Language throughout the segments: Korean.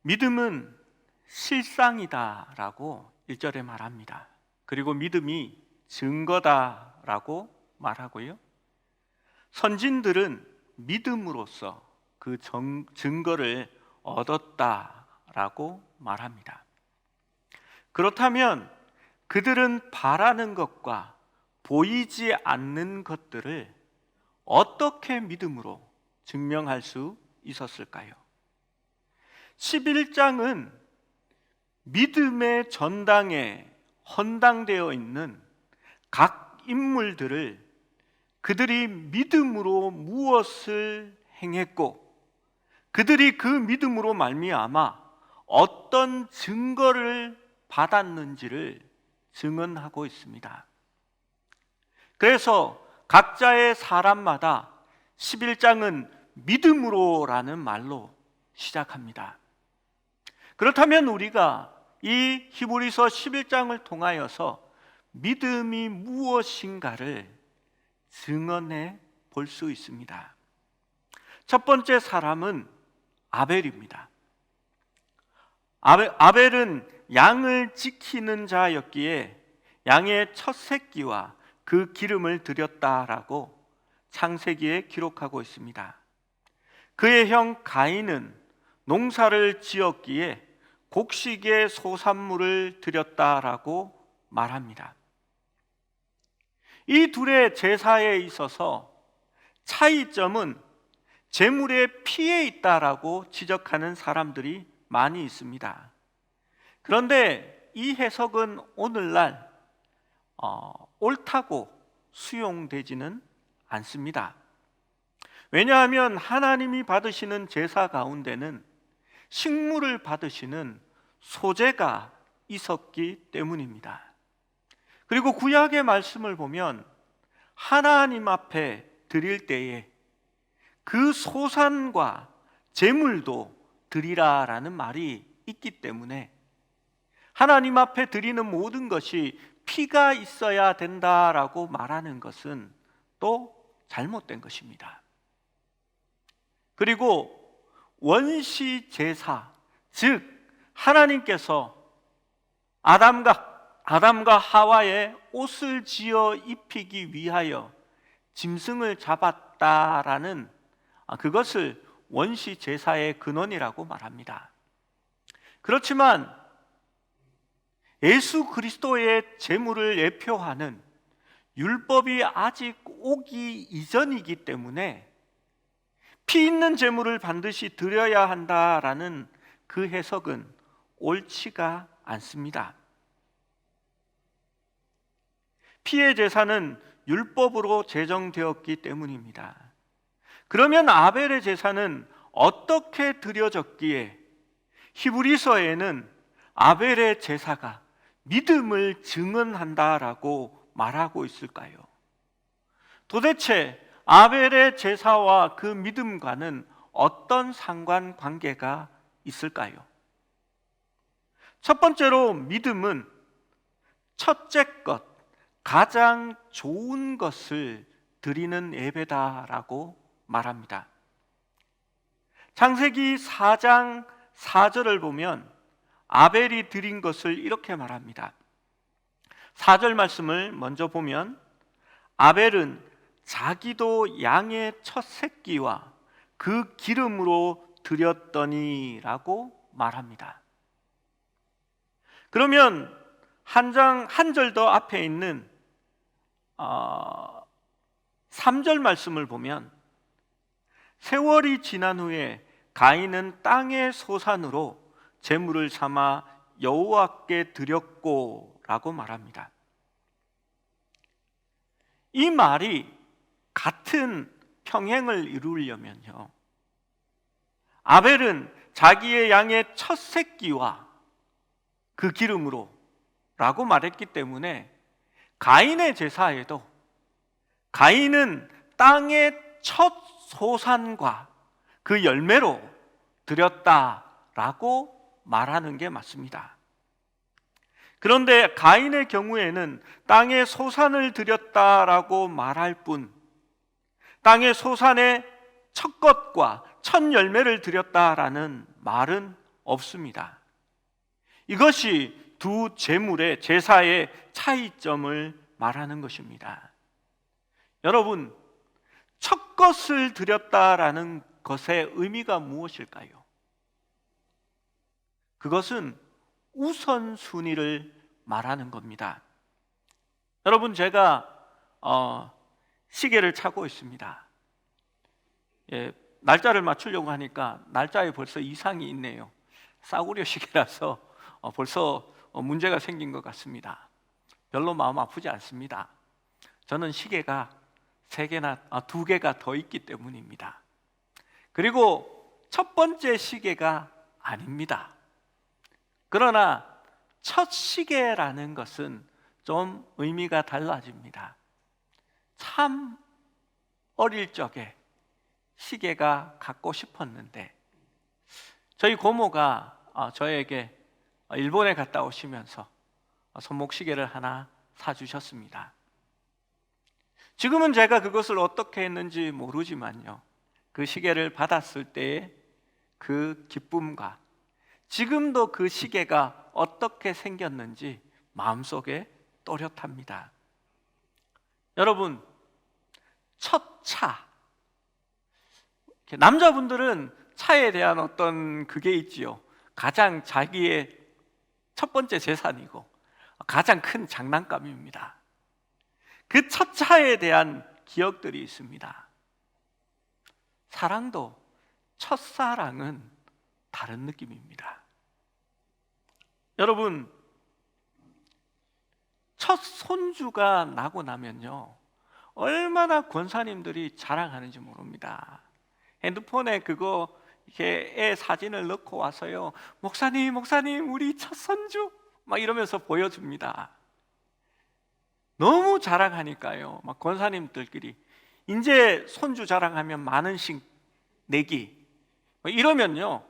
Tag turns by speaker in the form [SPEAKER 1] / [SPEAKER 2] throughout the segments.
[SPEAKER 1] 믿음은 실상이다라고 1절에 말합니다. 그리고 믿음이 증거다라고 말하고요. 선진들은 믿음으로써 그 증거를 얻었다라고 말합니다. 그렇다면 그들은 바라는 것과 보이지 않는 것들을 어떻게 믿음으로 증명할 수 있었을까요? 11장은 믿음의 전당에 헌당되어 있는 각 인물들을 그들이 믿음으로 무엇을 행했고 그들이 그 믿음으로 말미암아 어떤 증거를 받았는지를 증언하고 있습니다. 그래서 각자의 사람마다 11장은 믿음으로라는 말로 시작합니다. 그렇다면 우리가 이 히브리서 11장을 통하여서 믿음이 무엇인가를 증언해 볼 수 있습니다. 첫 번째 사람은 아벨입니다. 아벨은 양을 지키는 자였기에 양의 첫 새끼와 그 기름을 드렸다라고 창세기에 기록하고 있습니다. 그의 형 가인은 농사를 지었기에 곡식의 소산물을 드렸다라고 말합니다. 이 둘의 제사에 있어서 차이점은 제물의 피에 있다라고 지적하는 사람들이 많이 있습니다. 그런데 이 해석은 오늘날 옳다고 수용되지는 않습니다. 왜냐하면 하나님이 받으시는 제사 가운데는 식물을 받으시는 소제가 있었기 때문입니다. 그리고 구약의 말씀을 보면 하나님 앞에 드릴 때에 그 소산과 제물도 드리라라는 말이 있기 때문에 하나님 앞에 드리는 모든 것이 피가 있어야 된다라고 말하는 것은 또 잘못된 것입니다. 그리고 원시 제사, 즉 하나님께서 아담과 하와의 옷을 지어 입히기 위하여 짐승을 잡았다라는 그것을 원시 제사의 근원이라고 말합니다. 그렇지만 예수 그리스도의 제물을 예표하는 율법이 아직 오기 이전이기 때문에 피 있는 제물을 반드시 드려야 한다라는 그 해석은 옳지가 않습니다. 피의 제사는 율법으로 제정되었기 때문입니다. 그러면 아벨의 제사는 어떻게 드려졌기에 히브리서에는 아벨의 제사가 믿음을 증언한다라고 말하고 있을까요? 도대체 아벨의 제사와 그 믿음과는 어떤 상관관계가 있을까요? 첫 번째로 믿음은 첫째 것, 가장 좋은 것을 드리는 예배다라고 말합니다. 창세기 4장 4절을 보면 아벨이 드린 것을 이렇게 말합니다. 4절 말씀을 먼저 보면 아벨은 자기도 양의 첫 새끼와 그 기름으로 드렸더니라고 말합니다. 그러면 한 절 더 앞에 있는 3절 말씀을 보면 세월이 지난 후에 가인은 땅의 소산으로 제물을 삼아 여호와께 드렸고 라고 말합니다. 이 말이 같은 평행을 이루려면요, 아벨은 자기의 양의 첫 새끼와 그 기름으로 라고 말했기 때문에 가인의 제사에도 가인은 땅의 첫 소산과 그 열매로 드렸다라고 말하는 게 맞습니다. 그런데 가인의 경우에는 땅의 소산을 드렸다라고 말할 뿐 땅의 소산의 첫 것과 첫 열매를 드렸다라는 말은 없습니다. 이것이 두 제물의 제사의 차이점을 말하는 것입니다. 여러분, 첫 것을 드렸다라는 것의 의미가 무엇일까요? 그것은 우선순위를 말하는 겁니다. 여러분, 제가 시계를 차고 있습니다. 날짜를 맞추려고 하니까 날짜에 벌써 이상이 있네요. 싸구려 시계라서 벌써 문제가 생긴 것 같습니다. 별로 마음 아프지 않습니다. 저는 시계가 두 개가 더 있기 때문입니다. 그리고 첫 번째 시계가 아닙니다. 그러나 첫 시계라는 것은 좀 의미가 달라집니다. 참 어릴 적에 시계가 갖고 싶었는데 저희 고모가 저에게 일본에 갔다 오시면서 손목시계를 하나 사주셨습니다. 지금은 제가 그것을 어떻게 했는지 모르지만요, 그 시계를 받았을 때의 그 기쁨과 지금도 그 시계가 어떻게 생겼는지 마음속에 또렷합니다. 여러분, 첫 차, 남자분들은 차에 대한 어떤 그게 있지요. 가장 자기의 첫 번째 재산이고 가장 큰 장난감입니다. 그 첫 차에 대한 기억들이 있습니다. 사랑도 첫사랑은 다른 느낌입니다. 여러분, 첫 손주가 나고 나면요, 얼마나 권사님들이 자랑하는지 모릅니다. 핸드폰에 그거 이렇게 애 사진을 넣고 와서요, 목사님 우리 첫 손주 막 이러면서 보여줍니다. 너무 자랑하니까요, 막 권사님들끼리 이제 손주 자랑하면 10,000원씩 내기 이러면요,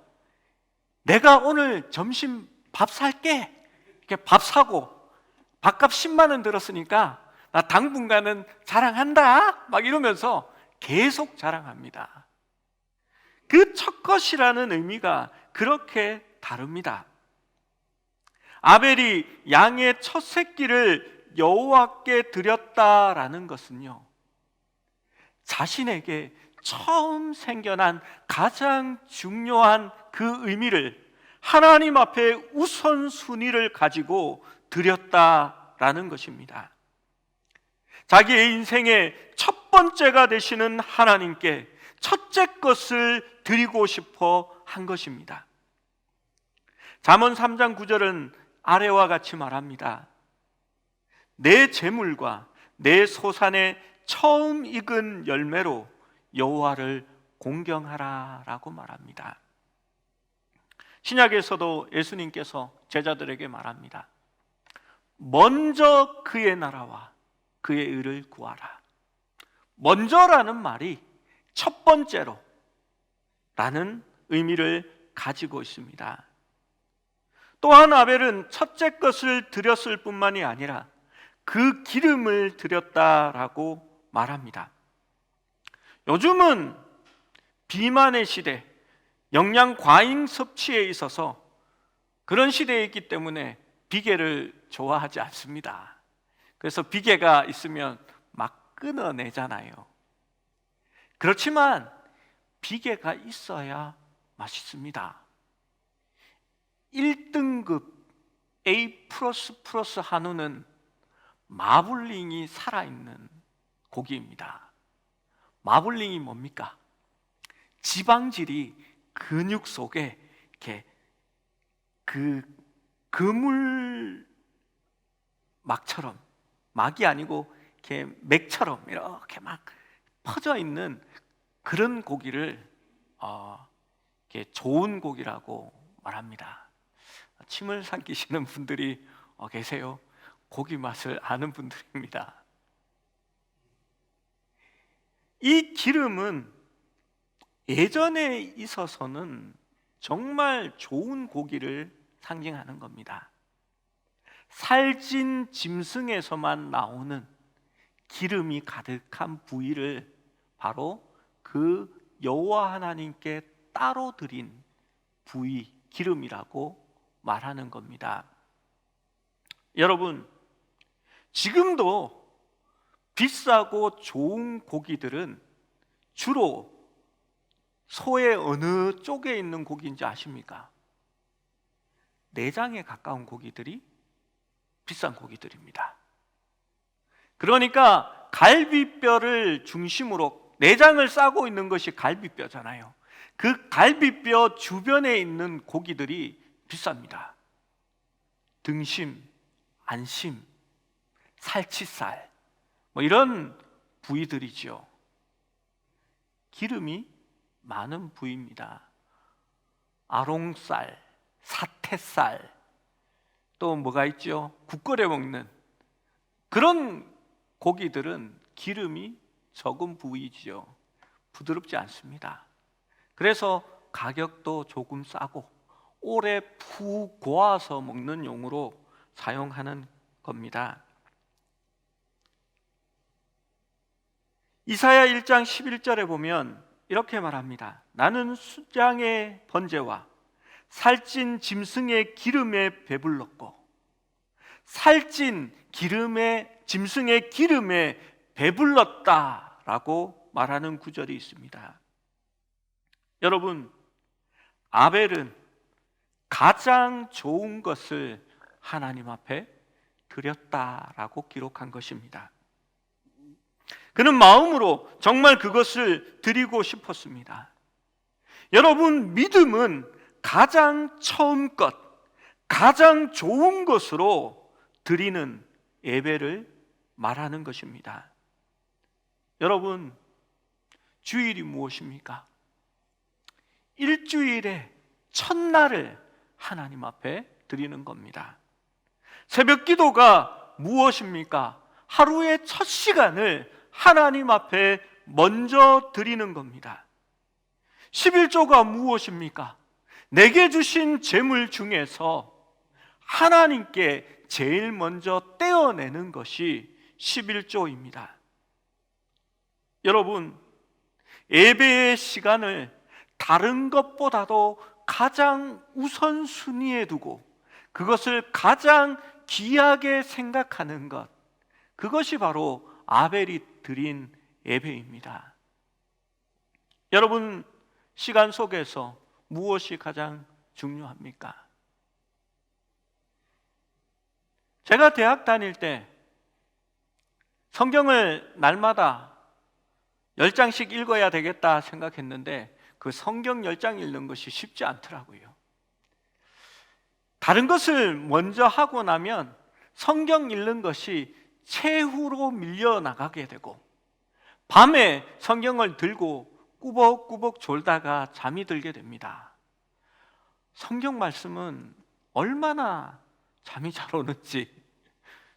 [SPEAKER 1] 내가 오늘 점심 밥 살게 이렇게 밥 사고 밥값 10만 원 들었으니까 나 당분간은 자랑한다 막 이러면서 계속 자랑합니다. 그 첫 것이라는 의미가 그렇게 다릅니다. 아벨이 양의 첫 새끼를 여호와께 드렸다라는 것은요, 자신에게 처음 생겨난 가장 중요한 그 의미를 하나님 앞에 우선순위를 가지고 드렸다라는 것입니다. 자기의 인생의 첫 번째가 되시는 하나님께 첫째 것을 드리고 싶어 한 것입니다. 잠언 3장 9절은 아래와 같이 말합니다. 내 재물과 내 소산의 처음 익은 열매로 여호와를 공경하라라고 말합니다. 신약에서도 예수님께서 제자들에게 말합니다. 먼저 그의 나라와 그의 의를 구하라. 먼저라는 말이 첫 번째로 라는 의미를 가지고 있습니다. 또한 아벨은 첫째 것을 드렸을 뿐만이 아니라 그 기름을 드렸다라고 말합니다. 요즘은 비만의 시대, 영양 과잉 섭취에 있어서 그런 시대에 있기 때문에 비계를 좋아하지 않습니다. 그래서 비계가 있으면 막 끊어내잖아요. 그렇지만 비계가 있어야 맛있습니다. 1등급 A++ 한우는 마블링이 살아있는 고기입니다. 마블링이 뭡니까? 지방질이 근육 속에 이렇게 그 그물 막처럼, 막이 아니고 이렇게 맥처럼 이렇게 막 퍼져 있는 그런 고기를 이렇게 좋은 고기라고 말합니다. 침을 삼키시는 분들이 계세요. 고기 맛을 아는 분들입니다. 이 기름은 예전에 있어서는 정말 좋은 고기를 상징하는 겁니다. 살찐 짐승에서만 나오는 기름이 가득한 부위를 바로 그 여호와 하나님께 따로 드린 부위 기름이라고 말하는 겁니다. 여러분, 지금도 비싸고 좋은 고기들은 주로 소의 어느 쪽에 있는 고기인지 아십니까? 내장에 가까운 고기들이 비싼 고기들입니다. 그러니까 갈비뼈를 중심으로 내장을 싸고 있는 것이 갈비뼈잖아요. 그 갈비뼈 주변에 있는 고기들이 비쌉니다. 등심, 안심, 살치살, 이런 부위들이죠. 기름이 많은 부위입니다. 아롱살, 사태살, 또 뭐가 있죠? 국 끓여 먹는 그런 고기들은 기름이 적은 부위지요. 부드럽지 않습니다. 그래서 가격도 조금 싸고 오래 푹 고아서 먹는 용으로 사용하는 겁니다. 이사야 1장 11절에 보면 이렇게 말합니다. 나는 순양의 번제와 살찐 짐승의 기름에 배불렀고, 살찐 짐승의 기름에 배불렀다라고 말하는 구절이 있습니다. 여러분, 아벨은 가장 좋은 것을 하나님 앞에 드렸다라고 기록한 것입니다. 그는 마음으로 정말 그것을 드리고 싶었습니다. 여러분, 믿음은 가장 처음 것, 가장 좋은 것으로 드리는 예배를 말하는 것입니다. 여러분, 주일이 무엇입니까? 일주일의 첫날을 하나님 앞에 드리는 겁니다. 새벽 기도가 무엇입니까? 하루의 첫 시간을 하나님 앞에 먼저 드리는 겁니다. 11조가 무엇입니까? 내게 주신 재물 중에서 하나님께 제일 먼저 떼어내는 것이 11조입니다. 여러분, 예배의 시간을 다른 것보다도 가장 우선순위에 두고 그것을 가장 귀하게 생각하는 것, 그것이 바로 아벨이 드린 예배입니다. 여러분, 시간 속에서 무엇이 가장 중요합니까? 제가 대학 다닐 때 성경을 날마다 10장씩 읽어야 되겠다 생각했는데 그 성경 10장 읽는 것이 쉽지 않더라고요. 다른 것을 먼저 하고 나면 성경 읽는 것이 최후로 밀려나가게 되고, 밤에 성경을 들고 꾸벅꾸벅 졸다가 잠이 들게 됩니다. 성경 말씀은 얼마나 잠이 잘 오는지,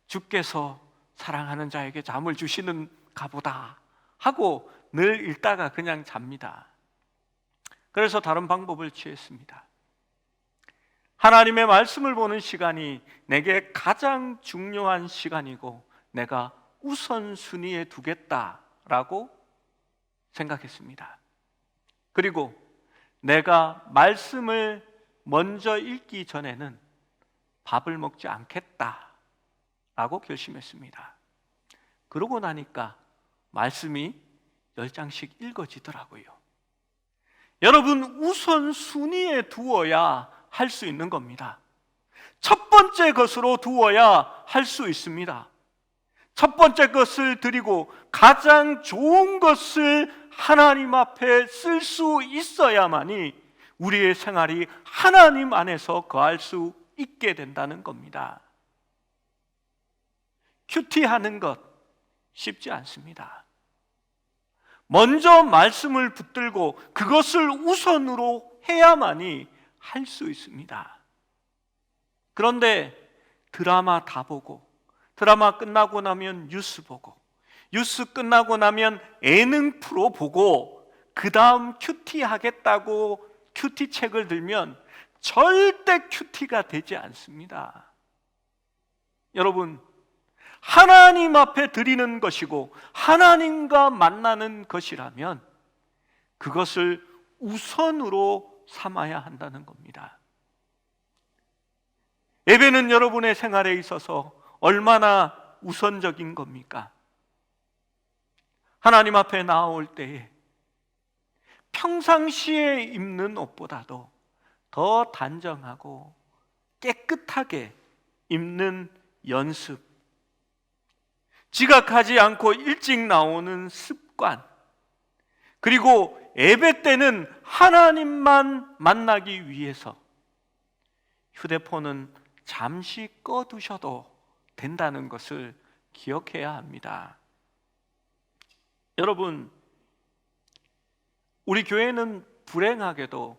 [SPEAKER 1] 주께서 사랑하는 자에게 잠을 주시는가 보다 하고 늘 읽다가 그냥 잡니다. 그래서 다른 방법을 취했습니다. 하나님의 말씀을 보는 시간이 내게 가장 중요한 시간이고 내가 우선순위에 두겠다라고 생각했습니다. 그리고 내가 말씀을 먼저 읽기 전에는 밥을 먹지 않겠다라고 결심했습니다. 그러고 나니까 말씀이 10장씩 읽어지더라고요. 여러분, 우선순위에 두어야 할 수 있는 겁니다. 첫 번째 것으로 두어야 할 수 있습니다. 첫 번째 것을 드리고 가장 좋은 것을 하나님 앞에 쓸 수 있어야만이 우리의 생활이 하나님 안에서 거할 수 있게 된다는 겁니다. 큐티하는 것 쉽지 않습니다. 먼저 말씀을 붙들고 그것을 우선으로 해야만이 할 수 있습니다. 그런데 드라마 다 보고, 드라마 끝나고 나면 뉴스 보고, 뉴스 끝나고 나면 예능 프로 보고, 그 다음 큐티 하겠다고 큐티 책을 들면 절대 큐티가 되지 않습니다. 여러분, 하나님 앞에 드리는 것이고 하나님과 만나는 것이라면 그것을 우선으로 삼아야 한다는 겁니다. 예배는 여러분의 생활에 있어서 얼마나 우선적인 겁니까? 하나님 앞에 나올 때에 평상시에 입는 옷보다도 더 단정하고 깨끗하게 입는 연습, 지각하지 않고 일찍 나오는 습관, 그리고 예배 때는 하나님만 만나기 위해서 휴대폰은 잠시 꺼두셔도 된다는 것을 기억해야 합니다. 여러분, 우리 교회는 불행하게도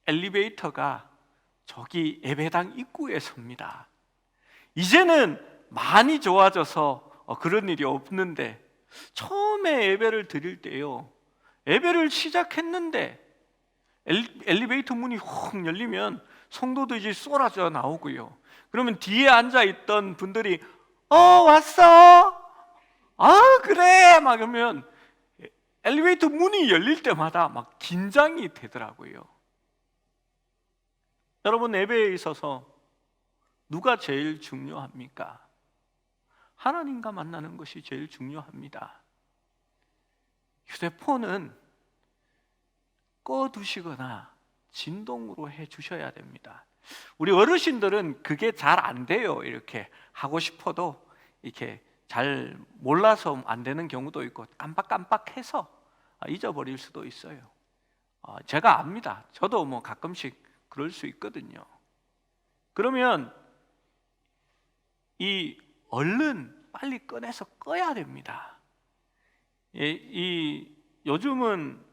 [SPEAKER 1] 엘리베이터가 저기 예배당 입구에 섭니다. 이제는 많이 좋아져서 그런 일이 없는데, 처음에 예배를 드릴 때요, 예배를 시작했는데 엘리베이터 문이 확 열리면 성도들이 쏟아져 나오고요, 그러면 뒤에 앉아있던 분들이 왔어? 그래 막 그러면 엘리베이터 문이 열릴 때마다 막 긴장이 되더라고요. 여러분, 예배에 있어서 누가 제일 중요합니까? 하나님과 만나는 것이 제일 중요합니다. 휴대폰은 꺼두시거나 진동으로 해 주셔야 됩니다. 우리 어르신들은 그게 잘 안 돼요. 이렇게 하고 싶어도 이렇게 잘 몰라서 안 되는 경우도 있고, 깜빡깜빡해서 잊어버릴 수도 있어요. 제가 압니다. 저도 뭐 가끔씩 그럴 수 있거든요. 그러면 이 얼른 빨리 꺼내서 꺼야 됩니다. 요즘은,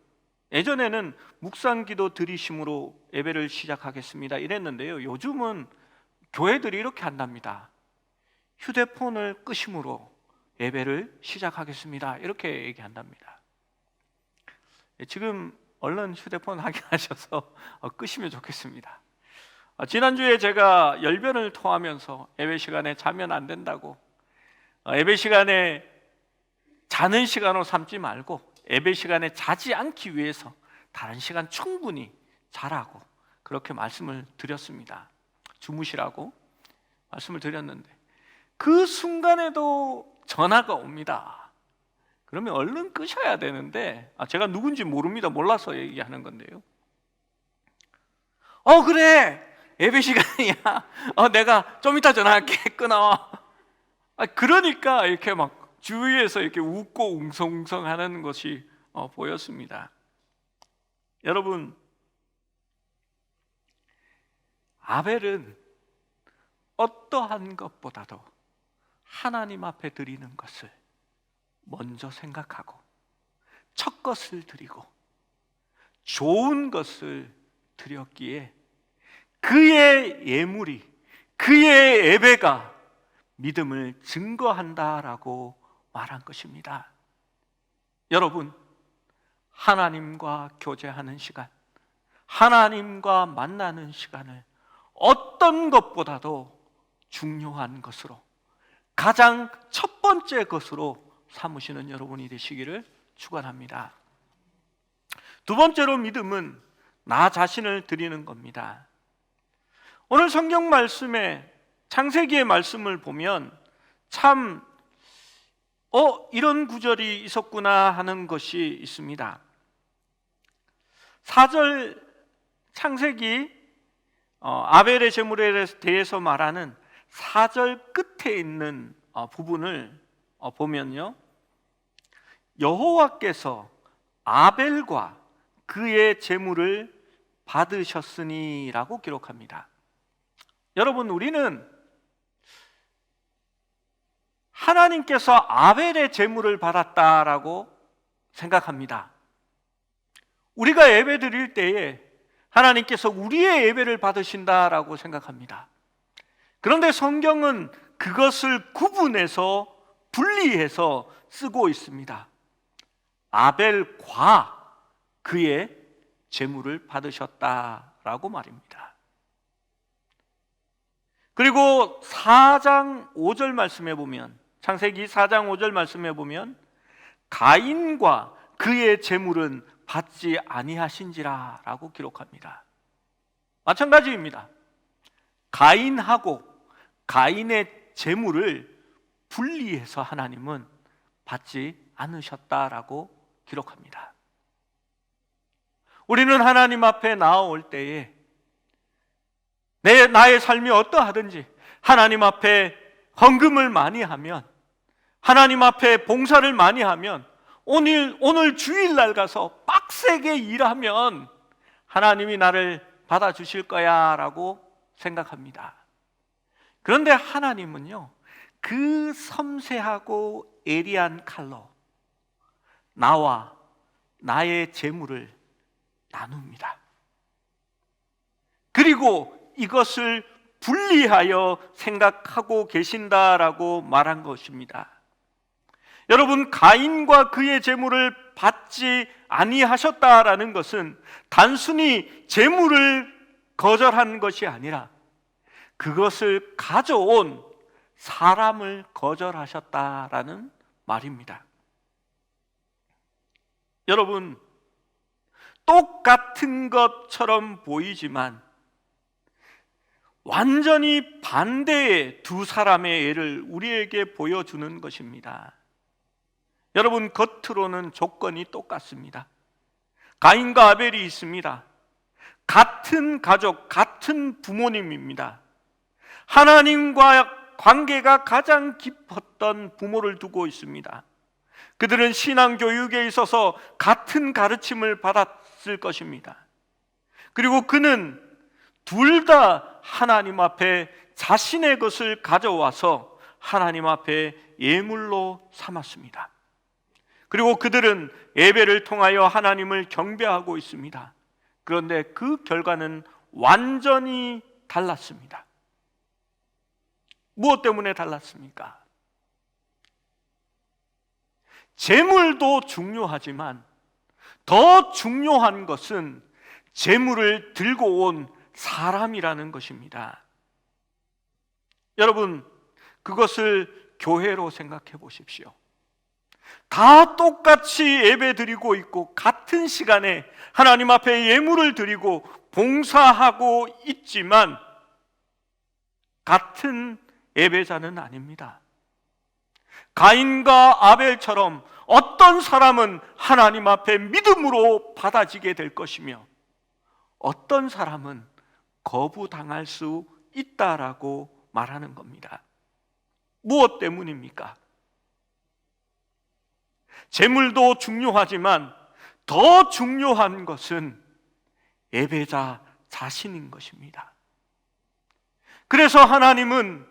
[SPEAKER 1] 예전에는 묵상기도 드리심으로 예배를 시작하겠습니다 이랬는데요, 요즘은 교회들이 이렇게 한답니다. 휴대폰을 끄심으로 예배를 시작하겠습니다 이렇게 얘기한답니다. 지금 얼른 휴대폰 확인하셔서 끄시면 좋겠습니다. 지난주에 제가 열변을 토하면서 예배 시간에 자면 안 된다고, 예배 시간에 자는 시간으로 삼지 말고 예배 시간에 자지 않기 위해서 다른 시간 충분히 자라고 그렇게 말씀을 드렸습니다. 주무시라고 말씀을 드렸는데, 그 순간에도 전화가 옵니다. 그러면 얼른 끄셔야 되는데, 제가 누군지 모릅니다. 몰라서 얘기하는 건데요, 그래 예배 시간이야, 내가 좀 이따 전화할게, 끊어. 그러니까 이렇게 막 주위에서 이렇게 웃고 웅성웅성하는 것이 보였습니다. 여러분, 아벨은 어떠한 것보다도 하나님 앞에 드리는 것을 먼저 생각하고 첫 것을 드리고 좋은 것을 드렸기에 그의 예물이, 그의 예배가 믿음을 증거한다라고 말한 것입니다. 여러분, 하나님과 교제하는 시간, 하나님과 만나는 시간을 어떤 것보다도 중요한 것으로, 가장 첫 번째 것으로 삼으시는 여러분이 되시기를 축원합니다. 두 번째로, 믿음은 나 자신을 드리는 겁니다. 오늘 성경 말씀에 창세기의 말씀을 보면 참 이런 구절이 있었구나 하는 것이 있습니다. 4절 창세기 아벨의 제물에 대해서 말하는 4절 끝에 있는 부분을 보면요, 여호와께서 아벨과 그의 제물을 받으셨으니 라고 기록합니다. 여러분, 우리는 하나님께서 아벨의 제물을 받았다라고 생각합니다. 우리가 예배 드릴 때에 하나님께서 우리의 예배를 받으신다라고 생각합니다. 그런데 성경은 그것을 구분해서 분리해서 쓰고 있습니다. 아벨과 그의 제물을 받으셨다라고 말입니다. 그리고 4장 5절 말씀에 보면, 창세기 4장 5절 말씀에 보면 가인과 그의 제물은 받지 아니하신지라 라고 기록합니다. 마찬가지입니다. 가인하고 가인의 재물을 분리해서 하나님은 받지 않으셨다라고 기록합니다. 우리는 하나님 앞에 나아올 때에 나의 삶이 어떠하든지 하나님 앞에 헌금을 많이 하면, 하나님 앞에 봉사를 많이 하면, 오늘 주일날 가서 빡세게 일하면 하나님이 나를 받아주실 거야 라고 생각합니다. 그런데 하나님은요, 그 섬세하고 예리한 칼로 나와 나의 재물을 나눕니다. 그리고 이것을 분리하여 생각하고 계신다라고 말한 것입니다. 여러분, 가인과 그의 재물을 받지 아니하셨다라는 것은 단순히 재물을 거절한 것이 아니라 그것을 가져온 사람을 거절하셨다라는 말입니다. 여러분, 똑같은 것처럼 보이지만 완전히 반대의 두 사람의 예를 우리에게 보여주는 것입니다. 여러분, 겉으로는 조건이 똑같습니다. 가인과 아벨이 있습니다. 같은 가족, 같은 부모님입니다. 하나님과 관계가 가장 깊었던 부모를 두고 있습니다. 그들은 신앙 교육에 있어서 같은 가르침을 받았을 것입니다. 그리고 그는 둘 다 하나님 앞에 자신의 것을 가져와서 하나님 앞에 예물로 삼았습니다. 그리고 그들은 예배를 통하여 하나님을 경배하고 있습니다. 그런데 그 결과는 완전히 달랐습니다. 무엇 때문에 달랐습니까? 재물도 중요하지만 더 중요한 것은 재물을 들고 온 사람이라는 것입니다. 여러분, 그것을 교회로 생각해 보십시오. 다 똑같이 예배 드리고 있고 같은 시간에 하나님 앞에 예물을 드리고 봉사하고 있지만 같은 예배자는 아닙니다. 가인과 아벨처럼 어떤 사람은 하나님 앞에 믿음으로 받아지게 될 것이며 어떤 사람은 거부당할 수 있다라고 말하는 겁니다. 무엇 때문입니까? 재물도 중요하지만 더 중요한 것은 예배자 자신인 것입니다. 그래서 하나님은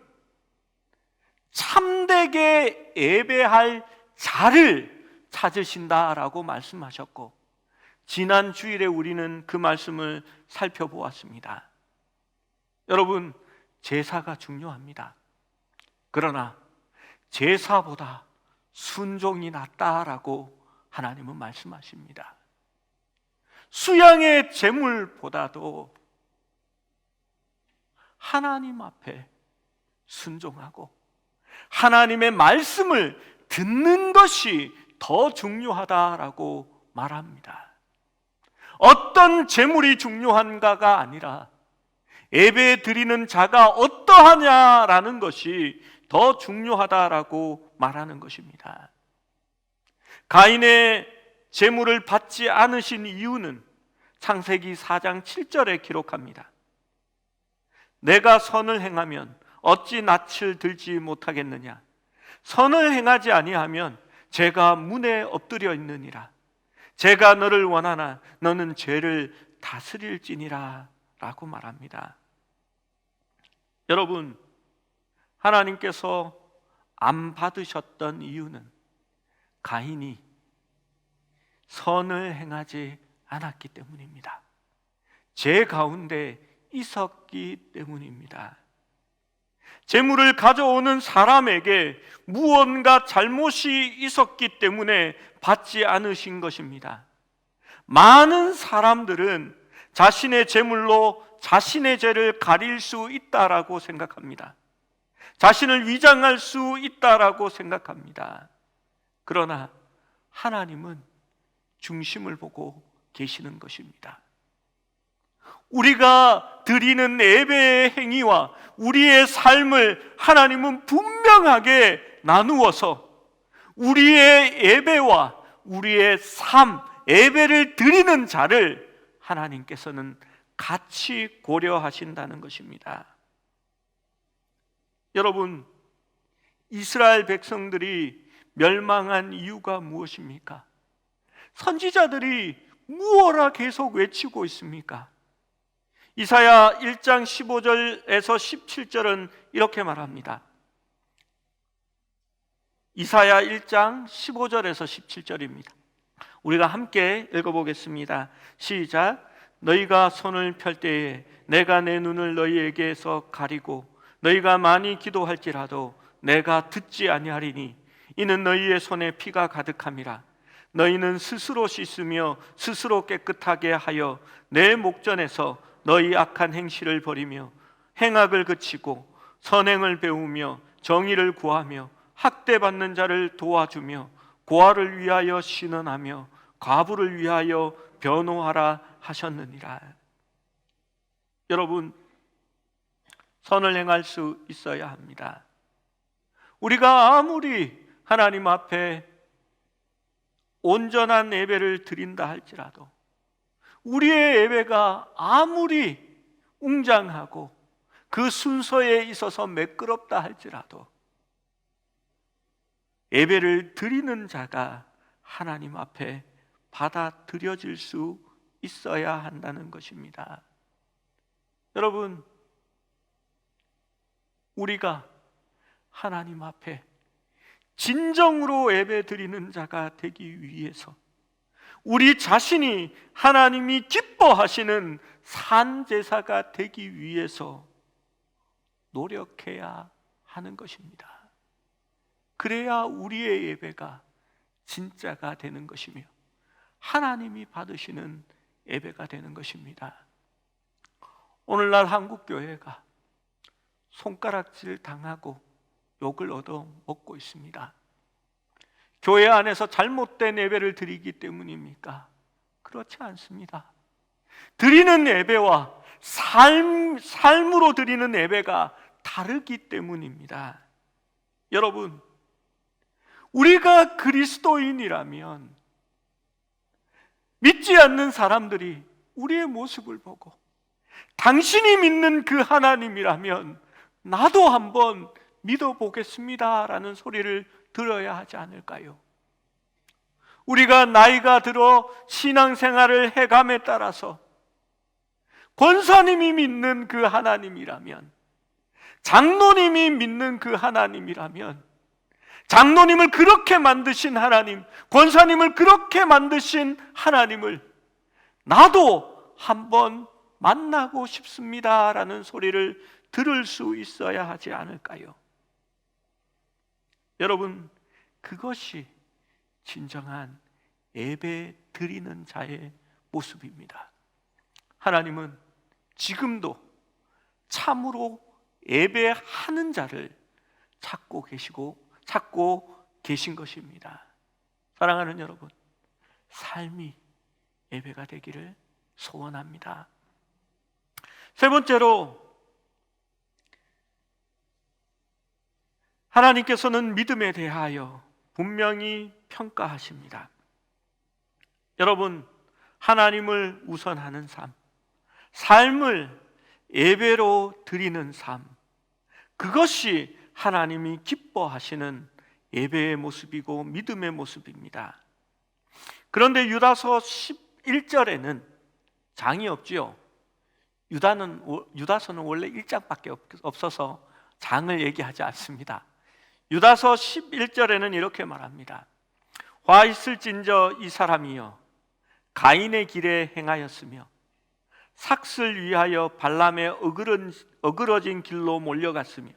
[SPEAKER 1] 참되게 예배할 자를 찾으신다라고 말씀하셨고, 지난 주일에 우리는 그 말씀을 살펴보았습니다. 여러분, 제사가 중요합니다. 그러나 제사보다 순종이 낫다라고 하나님은 말씀하십니다. 수양의 제물보다도 하나님 앞에 순종하고 하나님의 말씀을 듣는 것이 더 중요하다라고 말합니다. 어떤 제물이 중요한가가 아니라 예배 드리는 자가 어떠하냐라는 것이 더 중요하다라고 말하는 것입니다. 가인의 제물을 받지 않으신 이유는 창세기 4장 7절에 기록합니다. 내가 선을 행하면 어찌 낯을 들지 못하겠느냐? 선을 행하지 아니하면 제가 문에 엎드려 있느니라. 제가 너를 원하나 너는 죄를 다스릴지니라 라고 말합니다. 여러분, 하나님께서 안 받으셨던 이유는 가인이 선을 행하지 않았기 때문입니다. 죄 가운데 있었기 때문입니다. 재물을 가져오는 사람에게 무언가 잘못이 있었기 때문에 받지 않으신 것입니다. 많은 사람들은 자신의 재물로 자신의 죄를 가릴 수 있다라고 생각합니다. 자신을 위장할 수 있다라고 생각합니다. 그러나 하나님은 중심을 보고 계시는 것입니다. 우리가 드리는 예배의 행위와 우리의 삶을 하나님은 분명하게 나누어서 우리의 예배와 우리의 삶, 예배를 드리는 자를 하나님께서는 같이 고려하신다는 것입니다. 여러분, 이스라엘 백성들이 멸망한 이유가 무엇입니까? 선지자들이 무엇라 계속 외치고 있습니까? 이사야 1장 15절에서 17절은 이렇게 말합니다. 이사야 1장 15절에서 17절입니다. 우리가 함께 읽어보겠습니다. 시작. 너희가 손을 펼 때에 내가 내 눈을 너희에게서 가리고 너희가 많이 기도할지라도 내가 듣지 아니하리니 이는 너희의 손에 피가 가득함이라. 너희는 스스로 씻으며 스스로 깨끗하게 하여 내 목전에서 너희 악한 행실을 버리며 행악을 그치고 선행을 배우며 정의를 구하며 학대받는 자를 도와주며 고아를 위하여 신원하며 과부를 위하여 변호하라 하셨느니라. 여러분, 선을 행할 수 있어야 합니다. 우리가 아무리 하나님 앞에 온전한 예배를 드린다 할지라도 우리의 예배가 아무리 웅장하고 그 순서에 있어서 매끄럽다 할지라도 예배를 드리는 자가 하나님 앞에 받아들여질 수 있어야 한다는 것입니다. 여러분, 우리가 하나님 앞에 진정으로 예배 드리는 자가 되기 위해서 우리 자신이 하나님이 기뻐하시는 산제사가 되기 위해서 노력해야 하는 것입니다. 그래야 우리의 예배가 진짜가 되는 것이며 하나님이 받으시는 예배가 되는 것입니다. 오늘날 한국교회가 손가락질 당하고 욕을 얻어 먹고 있습니다. 교회 안에서 잘못된 예배를 드리기 때문입니까? 그렇지 않습니다. 드리는 예배와 삶으로 드리는 예배가 다르기 때문입니다. 여러분, 우리가 그리스도인이라면 믿지 않는 사람들이 우리의 모습을 보고 당신이 믿는 그 하나님이라면 나도 한번 믿어보겠습니다 라는 소리를 들어야 하지 않을까요? 우리가 나이가 들어 신앙생활을 해감에 따라서 권사님이 믿는 그 하나님이라면, 장로님이 믿는 그 하나님이라면, 장로님을 그렇게 만드신 하나님, 권사님을 그렇게 만드신 하나님을 나도 한번 만나고 싶습니다 라는 소리를 들을 수 있어야 하지 않을까요? 여러분, 그것이 진정한 예배 드리는 자의 모습입니다. 하나님은 지금도 참으로 예배하는 자를 찾고 계신 것입니다. 사랑하는 여러분, 삶이 예배가 되기를 소원합니다. 세 번째로, 하나님께서는 믿음에 대하여 분명히 평가하십니다. 여러분, 하나님을 우선하는 삶, 삶을 예배로 드리는 삶, 그것이 하나님이 기뻐하시는 예배의 모습이고 믿음의 모습입니다. 그런데 유다서 11절에는 장이 없지요. 유다서는 원래 1장밖에 없어서 장을 얘기하지 않습니다. 유다서 11절에는 이렇게 말합니다. 화 있을진저 이 사람이여 가인의 길에 행하였으며 삭슬 위하여 발람의 어그러진 길로 몰려갔으며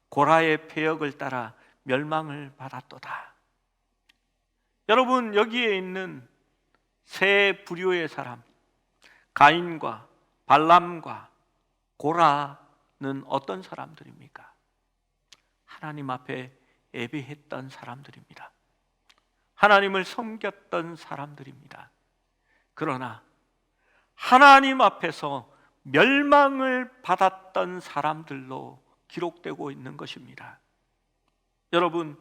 [SPEAKER 1] 고라의 패역을 따라 멸망을 받았도다. 여러분, 여기에 있는 세 부류의 사람, 가인과 발람과 고라는 어떤 사람들입니까? 하나님 앞에 예배했던 사람들입니다. 하나님을 섬겼던 사람들입니다. 그러나 하나님 앞에서 멸망을 받았던 사람들로 기록되고 있는 것입니다. 여러분,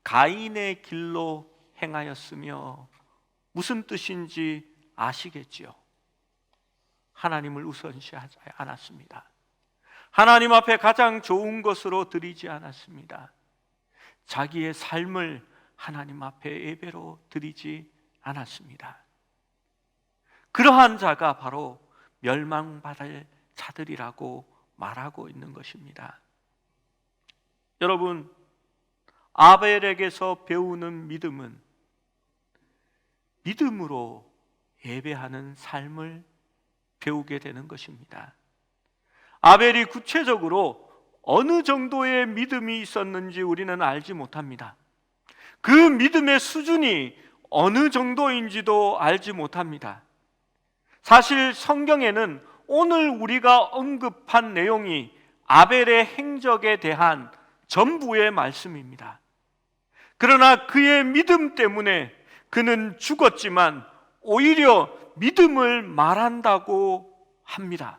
[SPEAKER 1] 가인의 길로 행하였으며 무슨 뜻인지 아시겠지요? 하나님을 우선시하지 않았습니다. 하나님 앞에 가장 좋은 것으로 드리지 않았습니다. 자기의 삶을 하나님 앞에 예배로 드리지 않았습니다. 그러한 자가 바로 멸망받을 자들이라고 말하고 있는 것입니다. 여러분, 아벨에게서 배우는 믿음은 믿음으로 예배하는 삶을 배우게 되는 것입니다. 아벨이 구체적으로 어느 정도의 믿음이 있었는지 우리는 알지 못합니다. 그 믿음의 수준이 어느 정도인지도 알지 못합니다. 사실 성경에는 오늘 우리가 언급한 내용이 아벨의 행적에 대한 전부의 말씀입니다. 그러나 그의 믿음 때문에 그는 죽었지만 오히려 믿음을 말한다고 합니다.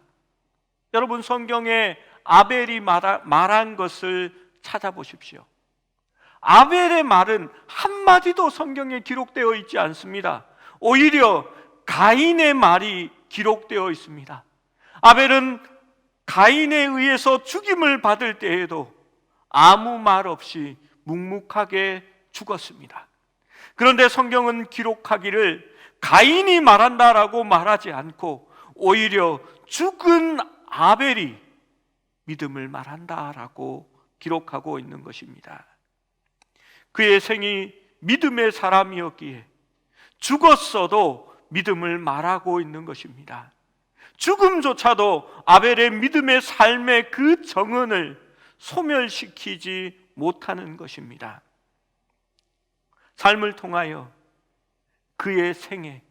[SPEAKER 1] 여러분, 성경에 아벨이 말한 것을 찾아보십시오. 아벨의 말은 한마디도 성경에 기록되어 있지 않습니다. 오히려 가인의 말이 기록되어 있습니다. 아벨은 가인에 의해서 죽임을 받을 때에도 아무 말 없이 묵묵하게 죽었습니다. 그런데 성경은 기록하기를 가인이 말한다라고 말하지 않고 오히려 죽은 아벨이 믿음을 말한다라고 기록하고 있는 것입니다. 그의 생이 믿음의 사람이었기에 죽었어도 믿음을 말하고 있는 것입니다. 죽음조차도 아벨의 믿음의 삶의 그 정은을 소멸시키지 못하는 것입니다. 삶을 통하여 그의 생애,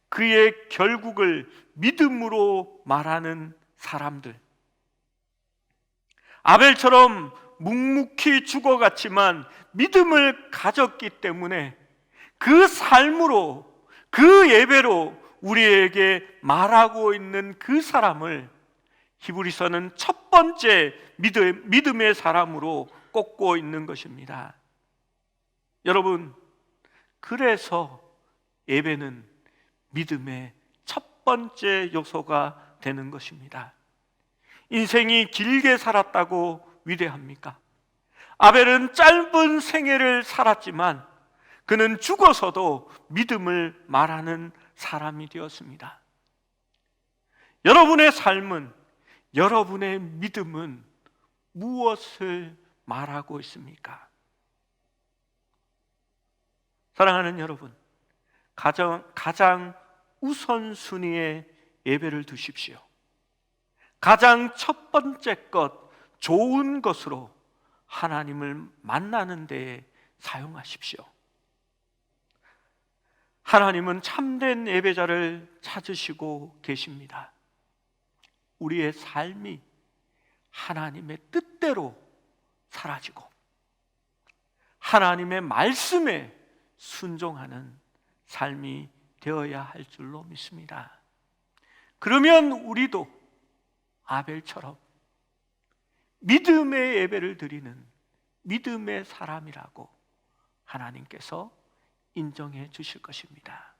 [SPEAKER 1] 그의 결국을 믿음으로 말하는 사람들, 아벨처럼 묵묵히 죽어갔지만 믿음을 가졌기 때문에 그 삶으로, 그 예배로 우리에게 말하고 있는 그 사람을 히브리서는 첫 번째 믿음의 사람으로 꼽고 있는 것입니다. 여러분, 그래서 예배는 믿음의 첫 번째 요소가 되는 것입니다. 인생이 길게 살았다고 위대합니까? 아벨은 짧은 생애를 살았지만 그는 죽어서도 믿음을 말하는 사람이 되었습니다. 여러분의 삶은, 여러분의 믿음은 무엇을 말하고 있습니까? 사랑하는 여러분, 가장 우선순위의 예배를 두십시오. 가장 첫 번째 것, 좋은 것으로 하나님을 만나는 데에 사용하십시오. 하나님은 참된 예배자를 찾으시고 계십니다. 우리의 삶이 하나님의 뜻대로 사라지고 하나님의 말씀에 순종하는 삶이 되어야 할 줄로 믿습니다. 그러면 우리도 아벨처럼 믿음의 예배를 드리는 믿음의 사람이라고 하나님께서 인정해 주실 것입니다.